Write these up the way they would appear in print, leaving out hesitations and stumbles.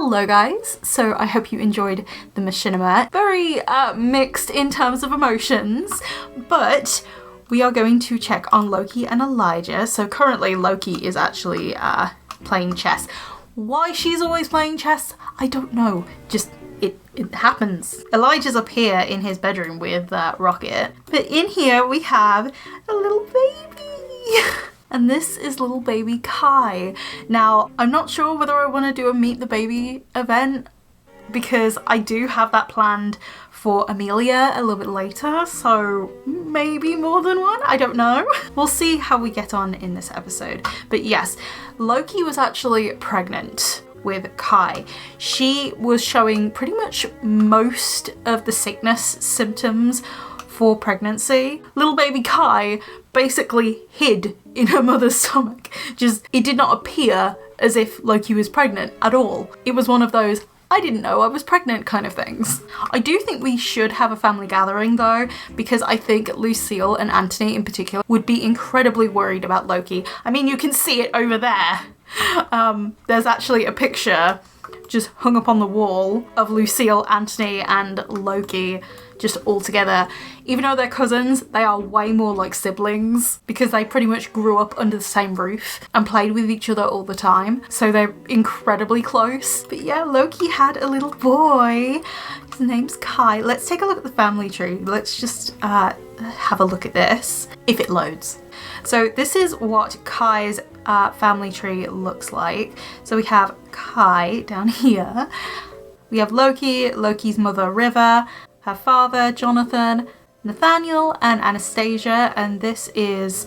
Hello guys, so I hope you enjoyed the machinima. Very mixed in terms of emotions, but we are going to check on Loki and Elijah. So currently Loki is actually playing chess. Why she's always playing chess, I don't know, just it happens. Elijah's up here in his bedroom with Rocket, but in here we have a little baby. And this is little baby Kai. Now, I'm not sure whether I want to do a Meet the Baby event because I do have that planned for Amelia a little bit later, so maybe more than one, I don't know. We'll see how we get on in this episode. But yes, Loki was actually pregnant with Kai. She was showing pretty much most of the sickness symptoms for pregnancy. Little baby Kai basically hid in her mother's stomach. Just, it did not appear as if Loki was pregnant at all. It was one of those, I didn't know I was pregnant kind of things. I do think we should have a family gathering though, because I think Lucille and Anthony in particular would be incredibly worried about Loki. I mean, you can see it over there. There's actually a picture just hung up on the wall of Lucille, Anthony and Loki just all together. Even though they're cousins, they are way more like siblings because they pretty much grew up under the same roof and played with each other all the time. So they're incredibly close. But yeah, Loki had a little boy. His name's Kai. Let's take a look at the family tree. Let's just have a look at this, if it loads. So this is what Kai's family tree looks like. So we have Kai down here. We have Loki, Loki's mother River, her father Jonathan, Nathaniel and Anastasia, and this is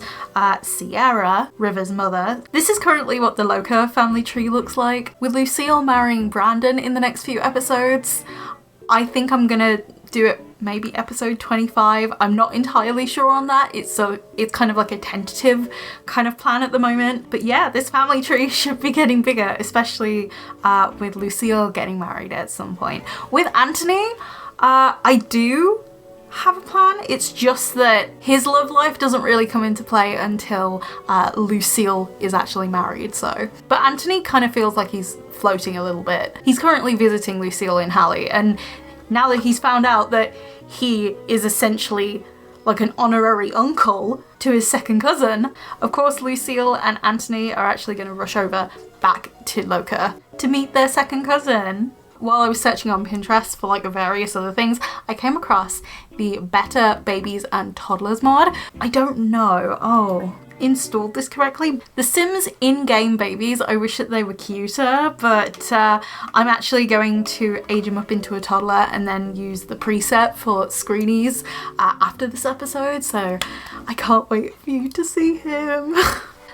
Sierra, River's mother. This is currently what the Loka family tree looks like. With Lucille marrying Brandon in the next few episodes, I think I'm gonna do it maybe episode 25. I'm not entirely sure on that. It's kind of like a tentative kind of plan at the moment. But yeah, this family tree should be getting bigger, especially with Lucille getting married at some point. With Anthony, I do have a plan. It's just that his love life doesn't really come into play until Lucille is actually married, so. But Anthony kind of feels like he's floating a little bit. He's currently visiting Lucille in Halle, and now that he's found out that he is essentially like an honorary uncle to his second cousin, of course Lucille and Anthony are actually going to rush over back to Loka to meet their second cousin. While I was searching on Pinterest for like various other things, I came across the Better Babies and Toddlers mod. I don't know, installed this correctly. The Sims in-game babies, I wish that they were cuter, but I'm actually going to age him up into a toddler and then use the preset for screenies after this episode, so I can't wait for you to see him.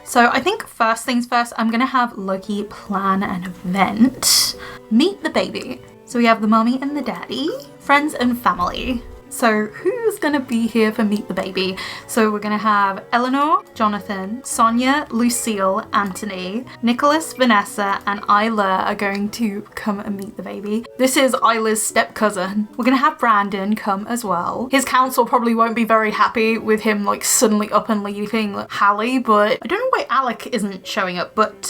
So I think first things first, I'm gonna have Loki plan an event. Meet the baby. So we have the mommy and the daddy, friends and family. So who's gonna be here for Meet the Baby? So we're gonna have Eleanor, Jonathan, Sonia, Lucille, Anthony, Nicholas, Vanessa, and Isla are going to come and meet the baby. This is Isla's step cousin. We're gonna have Brandon come as well. His council probably won't be very happy with him like suddenly up and leaving Halle, but I don't know why Alec isn't showing up, but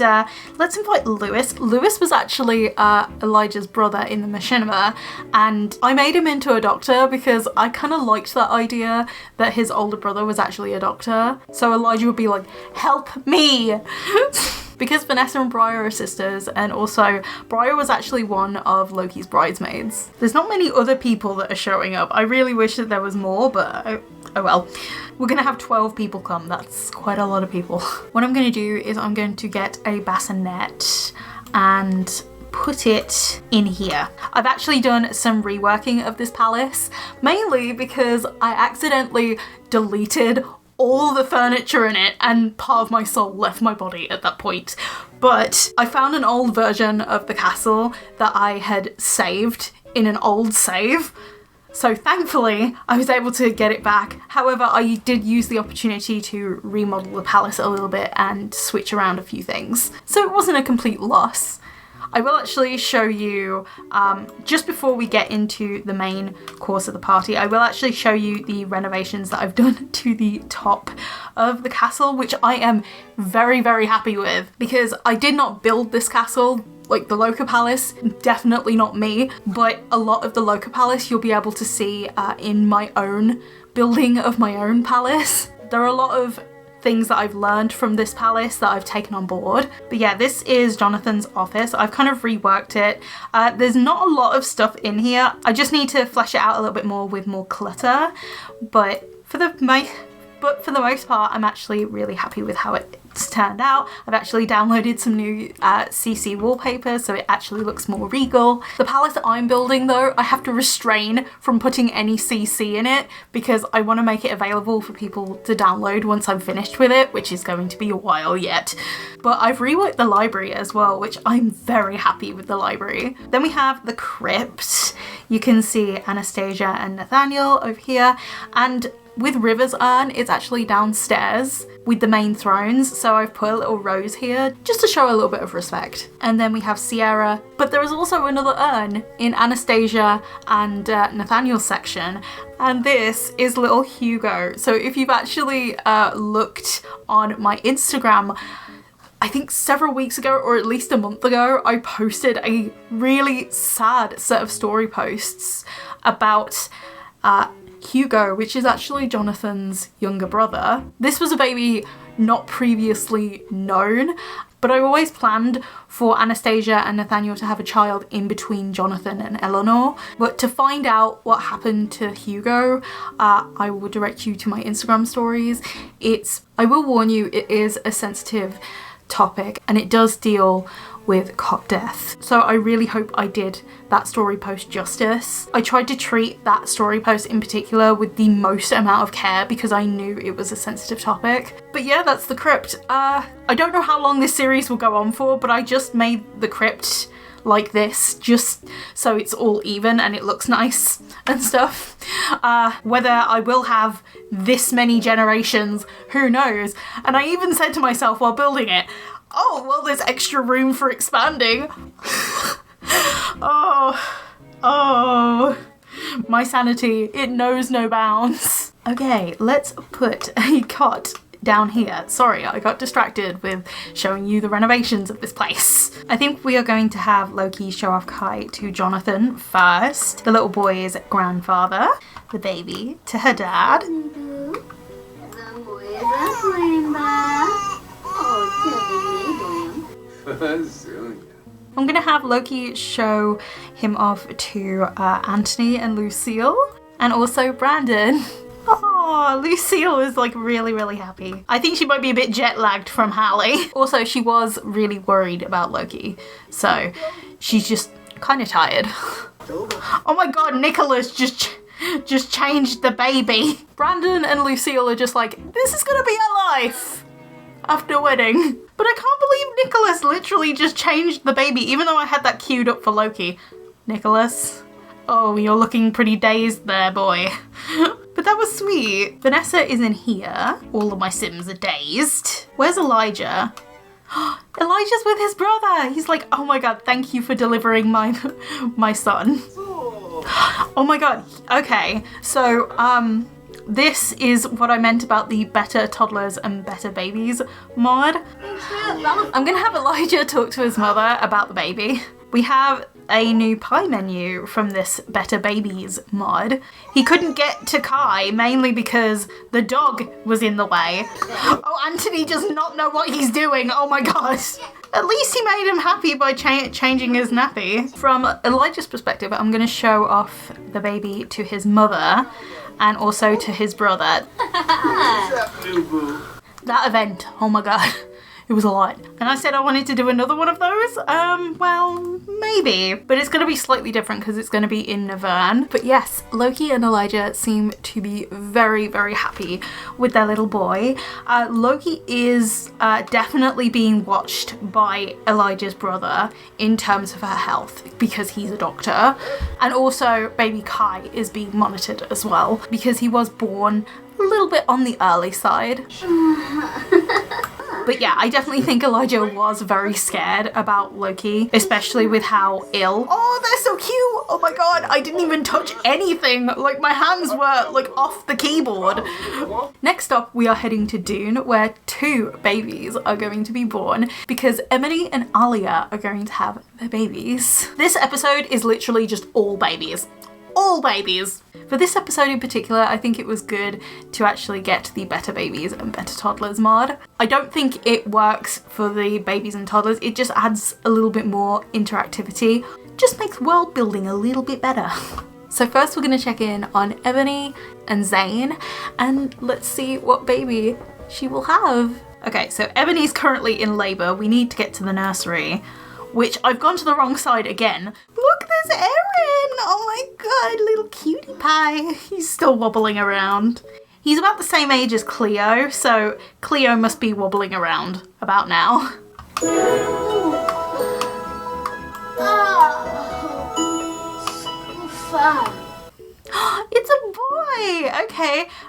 let's invite Lewis. Lewis was actually Elijah's brother in the machinima, and I made him into a doctor because I kind of liked that idea that his older brother was actually a doctor. So Elijah would be like, help me! Because Vanessa and Briar are sisters, and also Briar was actually one of Loki's bridesmaids. There's not many other people that are showing up. I really wish that there was more, but oh well. We're gonna have 12 people come. That's quite a lot of people. What I'm gonna do is I'm going to get a bassinet and put it in here. I've actually done some reworking of this palace, mainly because I accidentally deleted all the furniture in it and part of my soul left my body at that point. But I found an old version of the castle that I had saved in an old save. So thankfully, I was able to get it back. However, I did use the opportunity to remodel the palace a little bit and switch around a few things. So it wasn't a complete loss. I will actually show you, just before we get into the main course of the party, I will actually show you the renovations that I've done to the top of the castle, which I am very, very happy with, because I did not build this castle. like the Loka Palace, definitely not me, but a lot of the Loka Palace you'll be able to see in my own building of my own palace. There are a lot of things that I've learned from this palace that I've taken on board. But yeah, this is Jonathan's office. I've kind of reworked it. There's not a lot of stuff in here. I just need to flesh it out a little bit more with more clutter. But for the most part, I'm actually really happy with how it's turned out. I've actually downloaded some new CC wallpaper, so it actually looks more regal. The palace that I'm building though, I have to restrain from putting any CC in it because I want to make it available for people to download once I'm finished with it, which is going to be a while yet. But I've reworked the library as well, which I'm very happy with the library. Then we have the crypt. You can see Anastasia and Nathaniel over here, and with River's urn, it's actually downstairs with the main thrones, so I've put a little rose here just to show a little bit of respect. And then we have Sierra, but there is also another urn in Anastasia and Nathaniel's section, and this is little Hugo. So if you've actually looked on my Instagram, I think several weeks ago, or at least a month ago, I posted a really sad set of story posts about Hugo, which is actually Jonathan's younger brother. This was a baby not previously known, but I always planned for Anastasia and Nathaniel to have a child in between Jonathan and Eleanor. But to find out what happened to Hugo, I will direct you to my Instagram stories. I will warn you, it is a sensitive topic and it does deal with cock death. So I really hope I did that story post justice. I tried to treat that story post in particular with the most amount of care because I knew it was a sensitive topic. But yeah, that's the crypt. I don't know how long this series will go on for, but I just made the crypt like this just so it's all even and it looks nice and stuff. Whether I will have this many generations, who knows? And I even said to myself while building it, oh, well, there's extra room for expanding. Oh, my sanity, it knows no bounds. Okay, let's put a cot down here. Sorry, I got distracted with showing you the renovations of this place. I think we are going to have Loki show off Kai to Jonathan first. The little boy's grandfather, the baby to her dad. I'm gonna have Loki show him off to Anthony and Lucille, and also Brandon. Oh, Lucille is like really, really happy. I think she might be a bit jet lagged from Hallie. Also, she was really worried about Loki, so she's just kind of tired. Oh my god, Nicholas just changed the baby. Brandon and Lucille are just like, this is gonna be our life after wedding. But I can't believe Nicholas literally just changed the baby, even though I had that queued up for Loki. Nicholas, oh, you're looking pretty dazed there, boy. But that was sweet. Vanessa is in here. All of my Sims are dazed. Where's Elijah? Elijah's with his brother. He's like, oh my god, thank you for delivering my son. Oh my god. Okay, so this is what I meant about the Better Toddlers and Better Babies mod. I'm gonna have Elijah talk to his mother about the baby. We have a new pie menu from this Better Babies mod. He couldn't get to Kai mainly because the dog was in the way. Oh, Anthony does not know what he's doing. Oh my gosh. At least he made him happy by changing his nappy. From Elijah's perspective, I'm gonna show off the baby to his mother and also to his brother. That event, oh my god. It was a lot. And I said I wanted to do another one of those. Well, maybe. But it's going to be slightly different because it's going to be in Naverne. But yes, Loki and Elijah seem to be very, very happy with their little boy. Loki is definitely being watched by Elijah's brother in terms of her health because he's a doctor. And also baby Kai is being monitored as well because he was born a little bit on the early side. But yeah, I definitely think Elijah was very scared about Loki, especially with how ill. Oh, they're so cute. Oh my god, I didn't even touch anything. Like, my hands were like off the keyboard. Next up, we are heading to Dune, where 2 babies are going to be born because Emily and Alia are going to have their babies. This episode is literally just all babies. All babies. For this episode in particular, I think it was good to actually get the Better Babies and Better Toddlers mod. I don't think it works for the babies and toddlers. It just adds a little bit more interactivity. Just makes world building a little bit better. So first we're going to check in on Ebony and Zane and let's see what baby she will have. Okay, so Ebony's currently in labour. We need to get to the nursery, which I've gone to the wrong side again. Look, there's Erin! Oh my god, little cutie pie. He's still wobbling around. He's about the same age as Cleo, so Cleo must be wobbling around about now. It's a boy!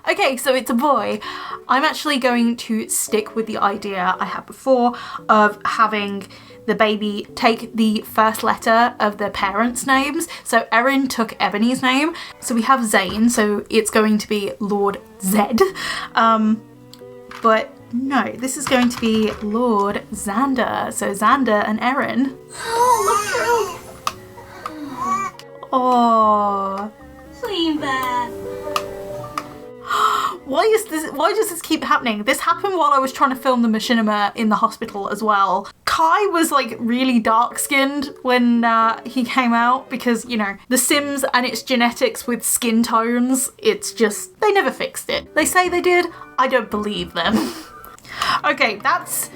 Okay, so it's a boy. I'm actually going to stick with the idea I had before of having the baby take the first letter of their parents' names. So Erin took Ebony's name. So we have Zane, so it's going to be Lord Zed. But no, this is going to be Lord Xander. So Xander and Erin. Oh. Clean bear. Why does this keep happening? This happened while I was trying to film the machinima in the hospital as well. Kai was like really dark skinned when he came out because, you know, The Sims and its genetics with skin tones, it's just, they never fixed it. They say they did, I don't believe them. Okay, that's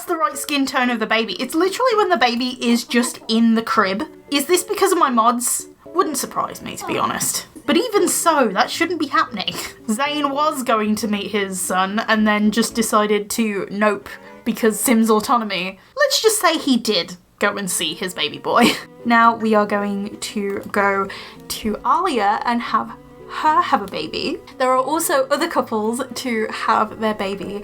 the right skin tone of the baby. It's literally when the baby is just in the crib. Is this because of my mods? Wouldn't surprise me, to be honest. But even so, that shouldn't be happening. Zane was going to meet his son and then just decided to nope because Sims autonomy. Let's just say he did go and see his baby boy. Now we are going to go to Alia and have her have a baby. There are also other couples to have their baby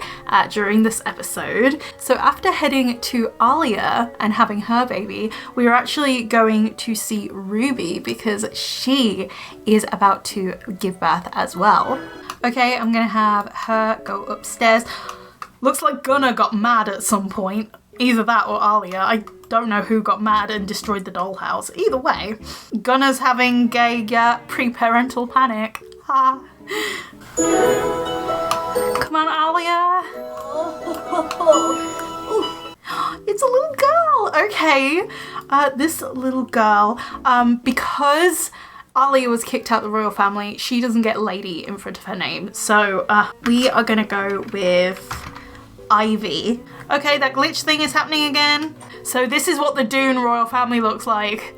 during this episode. So after heading to Alia and having her baby, we are actually going to see Ruby because she is about to give birth as well. Okay, I'm gonna have her go upstairs. Looks like Gunnar got mad at some point. Either that or Alia. I don't know who got mad and destroyed the dollhouse. Either way, Gunnar's having a pre-parental panic. Ha. Come on, Alia. It's a little girl. Okay. This little girl, because Alia was kicked out of the royal family, she doesn't get lady in front of her name. So we are gonna go with Ivy. Okay, that glitch thing is happening again. So this is what the Dune royal family looks like.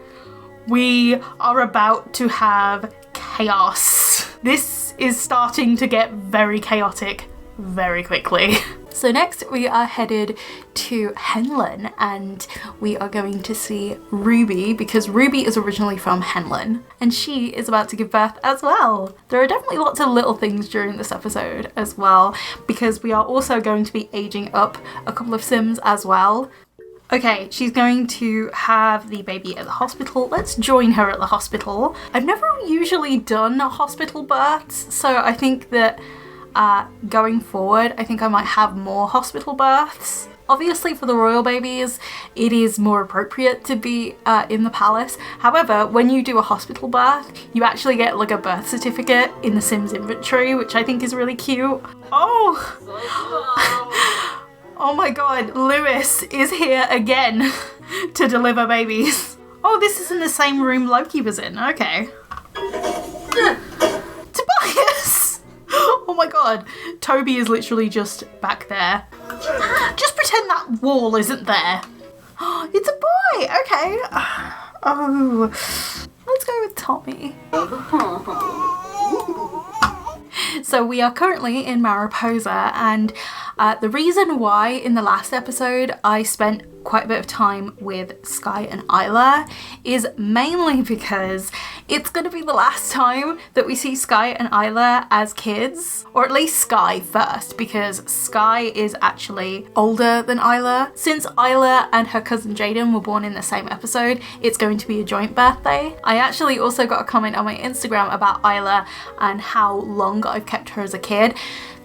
We are about to have chaos. This is starting to get very chaotic very quickly. So next we are headed to Henlin and we are going to see Ruby because Ruby is originally from Henlin and she is about to give birth as well. There are definitely lots of little things during this episode as well because we are also going to be aging up a couple of Sims as well. Okay, she's going to have the baby at the hospital. Let's join her at the hospital. I've never usually done hospital births, so I think that going forward, I think I might have more hospital births. Obviously for the royal babies, it is more appropriate to be in the palace. However, when you do a hospital birth, you actually get like a birth certificate in the Sims inventory, which I think is really cute. Oh! Oh my god, Lewis is here again to deliver babies. Oh, this is in the same room Loki was in, okay. Tobias! Oh my god, Toby is literally just back there. Just pretend that wall isn't there. It's a boy, okay. Oh, let's go with Tommy. So we are currently in Mariposa and The reason why in the last episode I spent quite a bit of time with Sky and Isla is mainly because it's going to be the last time that we see Sky and Isla as kids, or at least Sky first, because Sky is actually older than Isla. Since Isla and her cousin Jaden were born in the same episode, it's going to be a joint birthday. I actually also got a comment on my Instagram about Isla and how long I've kept her as a kid.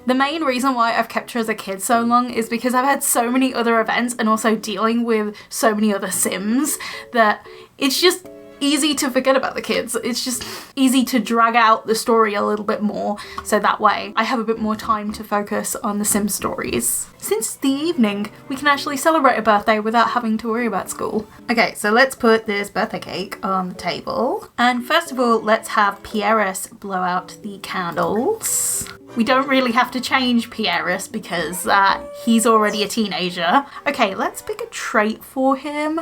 The main reason why I've kept her as a kid so long is because I've had so many other events and also dealing with so many other Sims that it's just easy to forget about the kids. It's just easy to drag out the story a little bit more, so that way I have a bit more time to focus on the Sim stories. Since it's the evening, we can actually celebrate a birthday without having to worry about school. Okay, so let's put this birthday cake on the table. And first of all, let's have Pieris blow out the candles. We don't really have to change Pieris because he's already a teenager. Okay, let's pick a trait for him.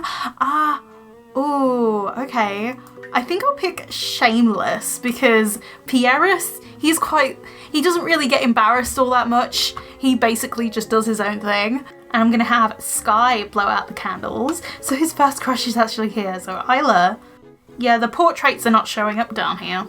Oh, okay. I think I'll pick Shameless because Pieris, he doesn't really get embarrassed all that much. He basically just does his own thing. And I'm gonna have Sky blow out the candles. So his first crush is actually here. So Isla, yeah, the portraits are not showing up down here.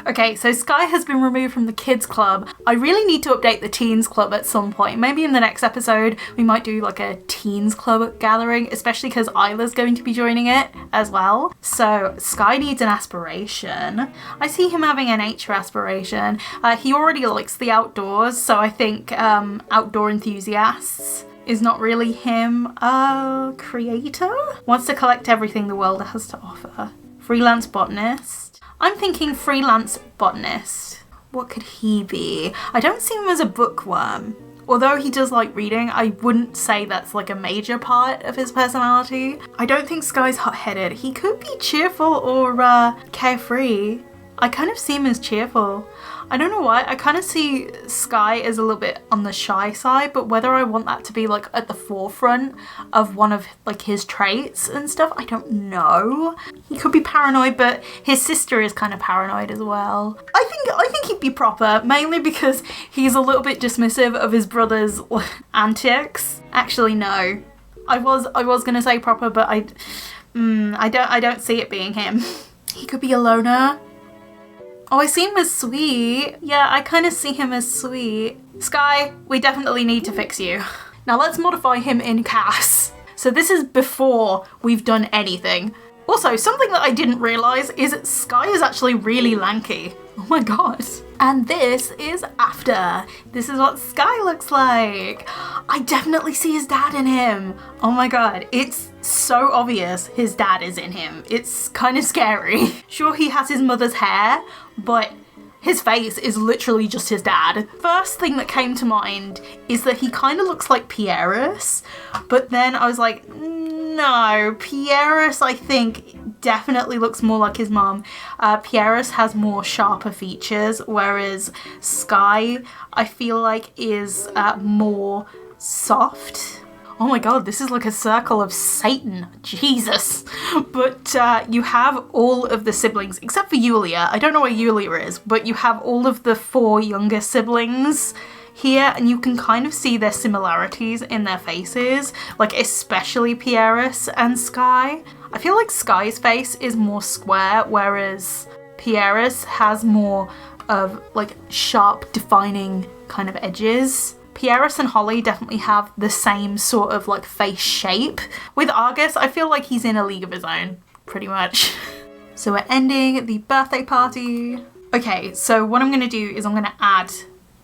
Okay, so Sky has been removed from the kids club. I really need to update the teens club at some point. Maybe in the next episode we might do like a teens club gathering, especially because Isla's going to be joining it as well. So Sky needs an aspiration. I see him having a nature aspiration. He already likes the outdoors, so I think outdoor enthusiasts is not really him. Creator? Wants to collect everything the world has to offer. Freelance botanist. I'm thinking freelance botanist. What could he be? I don't see him as a bookworm. Although he does like reading, I wouldn't say that's like a major part of his personality. I don't think Sky's hot-headed. He could be cheerful or carefree. I kind of see him as cheerful. I don't know why, I kind of see Sky as a little bit on the shy side, but whether I want that to be like at the forefront of one of like his traits and stuff, I don't know. He could be paranoid, but his sister is kind of paranoid as well. I think he'd be proper, mainly because he's a little bit dismissive of his brother's antics. Actually, no. I was gonna say proper, but I don't see it being him. He could be a loner. Oh, I see him as sweet. Yeah, I kind of see him as sweet. Sky, we definitely need to fix you. Now let's modify him in Cass. So this is before we've done anything. Also, something that I didn't realise is Sky is actually really lanky. Oh my god. And this is after. This is what Sky looks like. I definitely see his dad in him. Oh my god, it's so obvious his dad is in him. It's kind of scary. Sure, he has his mother's hair, but his face is literally just his dad. First thing that came to mind is that he kind of looks like Pieris, but then I was like, no, Pieris I think definitely looks more like his mom. Pieris has more sharper features, whereas Sky I feel like is more soft. Oh my god, this is like a circle of Satan. Jesus. But you have all of the siblings, except for Yulia. I don't know where Yulia is, but you have all of the 4 younger siblings here, and you can kind of see their similarities in their faces, like especially Pieris and Sky. I feel like Sky's face is more square, whereas Pieris has more of like sharp, defining kind of edges. Pieris and Holly definitely have the same sort of like face shape. With Argus, I feel like he's in a league of his own, pretty much. So we're ending the birthday party. Okay, so what I'm gonna do is I'm gonna add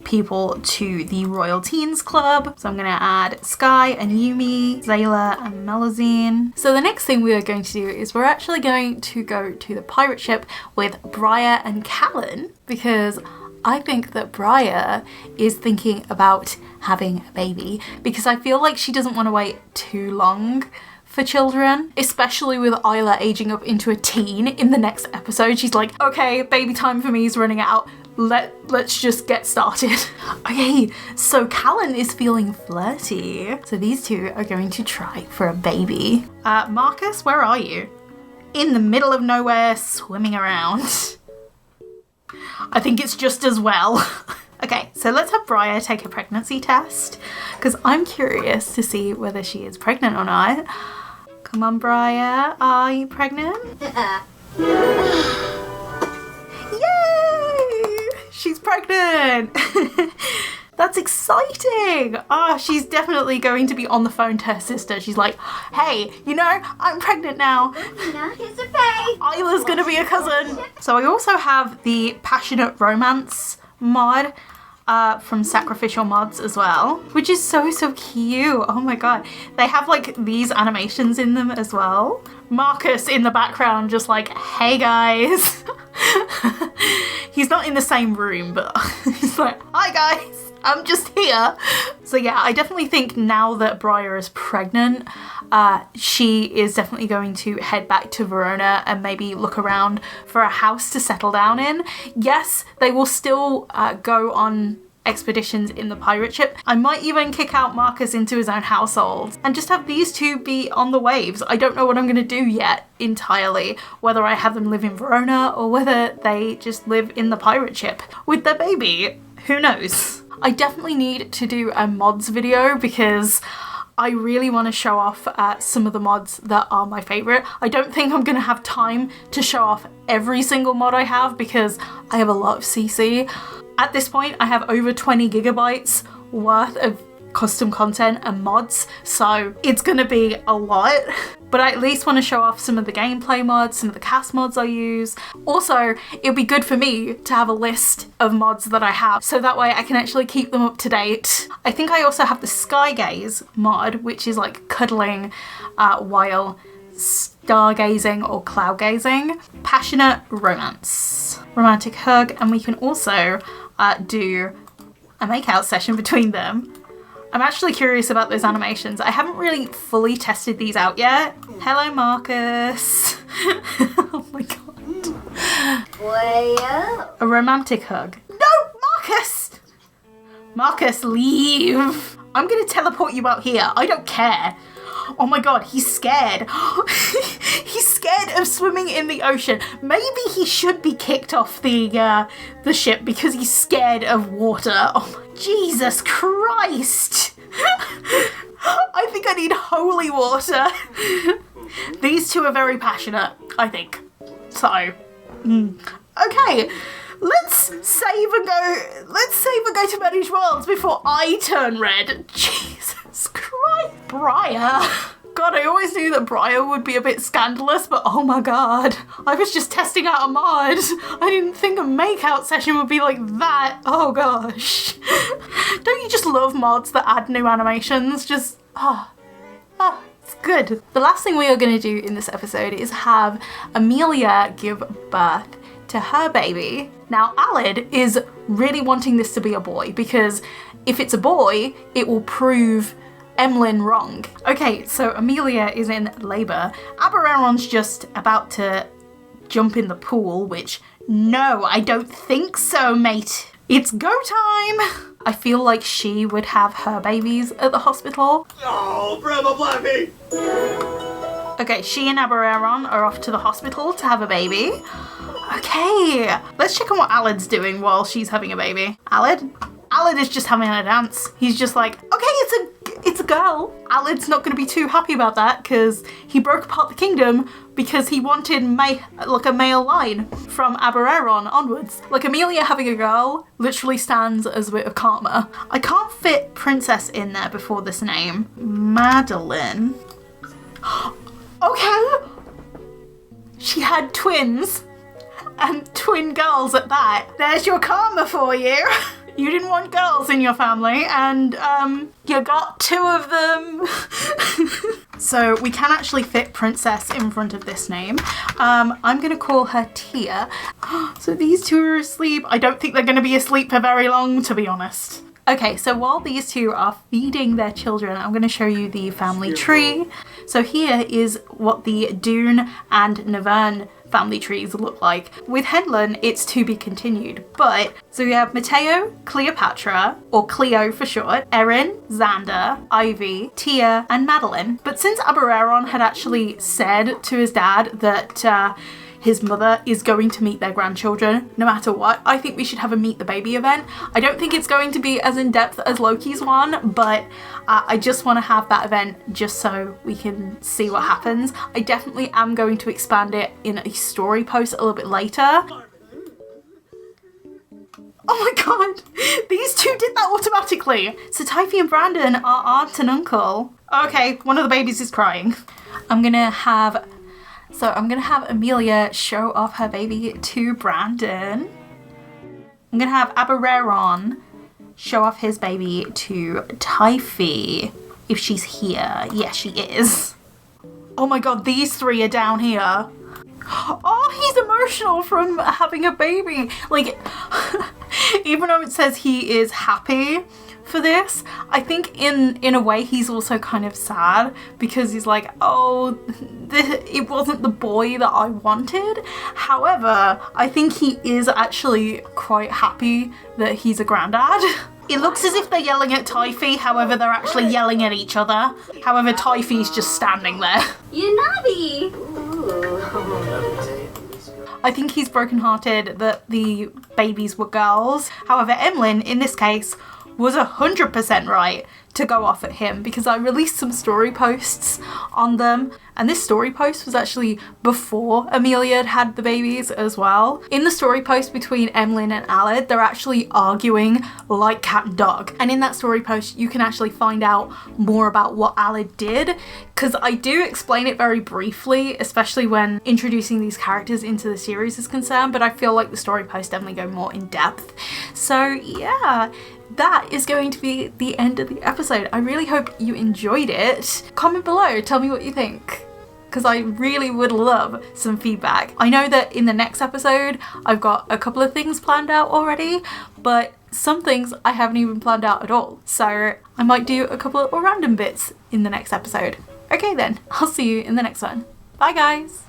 people to the Royal Teens Club. So I'm gonna add Sky and Yumi, Zayla and Melazine. So the next thing we are going to do is we're actually going to go to the pirate ship with Briar and Callan, because I think that Briar is thinking about having a baby, because I feel like she doesn't want to wait too long for children, especially with Isla aging up into a teen in the next episode. She's like, okay, baby time for me is running out. Let's just get started. Okay, so Callan is feeling flirty. So these two are going to try for a baby. Marcus, where are you? In the middle of nowhere, swimming around. I think it's just as well. Okay, so let's have Briar take a pregnancy test because I'm curious to see whether she is pregnant or not. Come on, Briar, are you pregnant? Yay! She's pregnant! That's exciting! Oh, she's definitely going to be on the phone to her sister. She's like, hey, you know, I'm pregnant now. Isla's gonna be a cousin. So I also have the Passionate Romance mod from Sacrificial Mods as well, which is so cute. Oh my god. They have like these animations in them as well. Marcus in the background just like, hey guys. He's not in the same room, but he's like, hi guys. I'm just here. So yeah, I definitely think now that Briar is pregnant, she is definitely going to head back to Verona and maybe look around for a house to settle down in. Yes, they will still go on expeditions in the pirate ship. I might even kick out Marcus into his own household and just have these two be on the waves. I don't know what I'm going to do yet entirely, whether I have them live in Verona or whether they just live in the pirate ship with their baby. Who knows? I definitely need to do a mods video because I really want to show off some of the mods that are my favourite. I don't think I'm going to have time to show off every single mod I have because I have a lot of CC. At this point, I have over 20 gigabytes worth of custom content and mods, so it's going to be a lot. But I at least want to show off some of the gameplay mods, some of the cast mods I use. Also, it'll be good for me to have a list of mods that I have, so that way I can actually keep them up to date. I think I also have the Skygaze mod, which is like cuddling while stargazing or cloud gazing. Passionate Romance, Romantic Hug, and we can also do a makeout session between them. I'm actually curious about those animations. I haven't really fully tested these out yet. Hello, Marcus. Oh my god. A romantic hug. No, Marcus! Marcus, leave. I'm gonna teleport you out here. I don't care. Oh my god, he's scared. He's scared of swimming in the ocean. Maybe he should be kicked off the ship because he's scared of water. Oh my Jesus Christ. I think I need holy water. These two are very passionate, I think. So, okay. Let's save and go to Manage Worlds before I turn red. Jesus Christ. Briar. God, I always knew that Briar would be a bit scandalous, but oh my god. I was just testing out a mod. I didn't think a makeout session would be like that. Oh gosh. Don't you just love mods that add new animations? Just, it's good. The last thing we are going to do in this episode is have Amelia give birth to her baby. Now, Aled is really wanting this to be a boy because if it's a boy, it will prove Emlyn wrong. Okay, so Amelia is in labour. Abereron's just about to jump in the pool, which, no, I don't think so, mate. It's go time! I feel like she would have her babies at the hospital. Oh, Grandma Blappy! Okay, she and Abereron are off to the hospital to have a baby. Okay, let's check on what Aled's doing while she's having a baby. Aled is just having a dance. He's just like, okay, it's a girl. Aled's not going to be too happy about that because he broke apart the kingdom because he wanted a male line from Abereron onwards. Like, Amelia having a girl literally stands as a bit of karma. I can't fit princess in there before this name. Madeline. Okay. She had twins. And twin girls at that. There's your karma for you. You didn't want girls in your family and you got two of them. So we can actually fit princess in front of this name. I'm gonna call her Tia. So these two are asleep. I don't think they're gonna be asleep for very long, to be honest. Okay, so while these two are feeding their children, I'm going to show you the family tree. So here is what the Dune and Navern family trees look like. With Henlon, it's to be continued. But, so we have Matteo, Cleopatra, or Cleo for short, Erin, Xander, Ivy, Tia, and Madeline. But since Abereron had actually said to his dad that his mother is going to meet their grandchildren no matter what. I think we should have a meet the baby event. I don't think it's going to be as in-depth as Loki's one, but I just want to have that event just so we can see what happens. I definitely am going to expand it in a story post a little bit later. Oh my god, these two did that automatically. So Typhee and Brandon are aunt and uncle. Okay, one of the babies is crying. I'm gonna have Amelia show off her baby to Brandon. I'm gonna have Abereron show off his baby to Typhee, if she's here. Yeah, she is. Oh my god, these three are down here. Oh, he's emotional from having a baby. Like, even though it says he is happy for this, I think in a way he's also kind of sad because he's like, oh, it wasn't the boy that I wanted. However, I think he is actually quite happy that he's a granddad. It looks as if they're yelling at Typhee, however they're actually yelling at each other. However, Typhee's just standing there. You nubby! I think he's brokenhearted that the babies were girls. However, Emlyn, in this case, was 100% right to go off at him because I released some story posts on them, and this story post was actually before Amelia had the babies as well. In the story post between Emlyn and Aled, they're actually arguing like cat and dog, and in that story post you can actually find out more about what Aled did, because I do explain it very briefly, especially when introducing these characters into the series is concerned, but I feel like the story post definitely go more in depth. So yeah, that is going to be the end of the episode. I really hope you enjoyed it. Comment below, tell me what you think, because I really would love some feedback. I know that in the next episode I've got a couple of things planned out already, but some things I haven't even planned out at all. So I might do a couple of random bits in the next episode. Okay then, I'll see you in the next one. Bye guys!